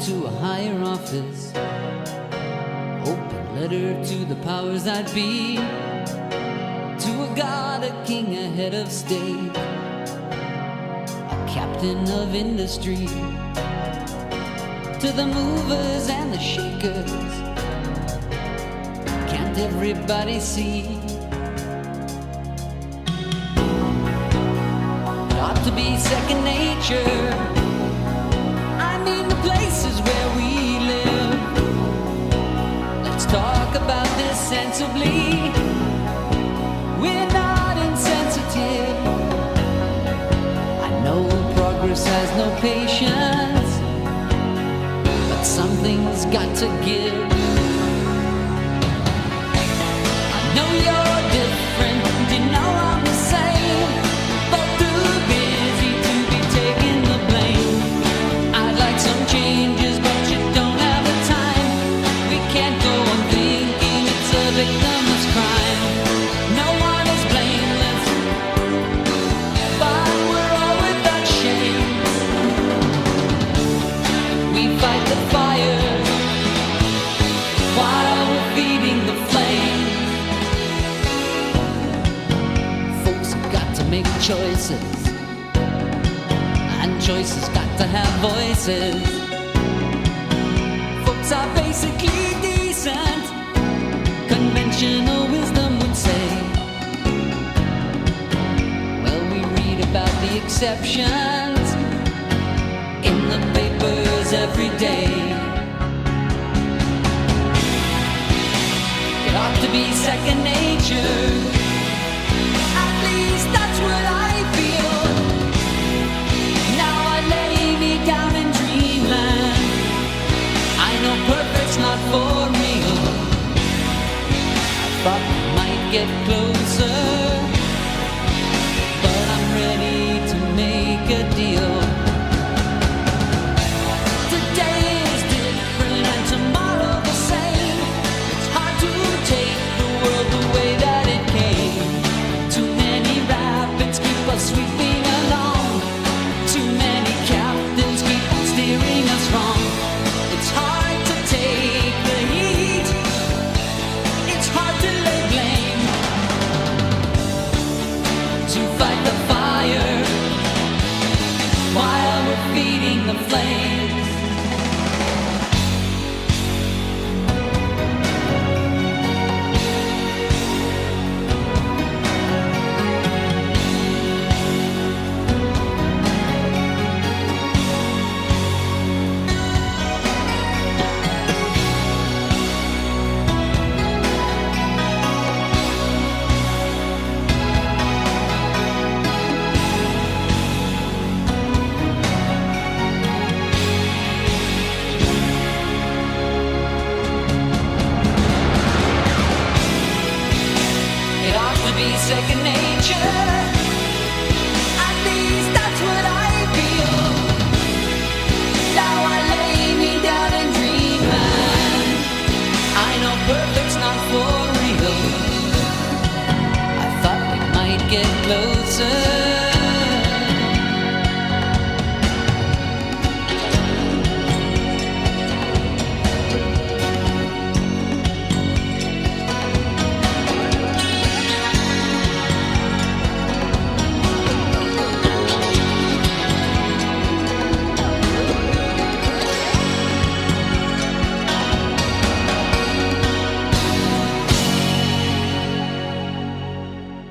to a higher office, open letter to the powers that be, to a god, a king, a head of state, a captain of industry, to the movers and the shakers. Can't everybody see? It ought to be second nature. I mean the places where we live. Let's talk about this sensibly. We're not insensitive. I know progress has no patience, but something's got to give. I know you're different, you know I'm the same, but too busy to be taking the blame. I'd like some changes, but you don't have the time. We can't go on thinking it's a victimless crime. No one is blameless, but we're all without shame. We fight the fire while we're feeding the flame. Folks have got to make choices, and choices got to have voices. Folks are basically decent, conventional wisdom would say. Well, we read about the exceptions in the papers every day. It ought to be second nature. At least that's what I feel. Now I lay me down in dreamland. I know perfect's not for real. I thought we might get closer, but I'm ready to make a deal. Today is different and tomorrow the same. It's hard to take the world the way that it came. Too many rapids keep us sweeping along. Too many captains keep on steering us wrong. It's hard to take the heat. It's hard to lay blame. To fight the fire while we're feeding the flames. It ought to be second nature. At least that's what I feel. Now I lay me down in dreamland. I know perfect's not for real. I thought we might get closer,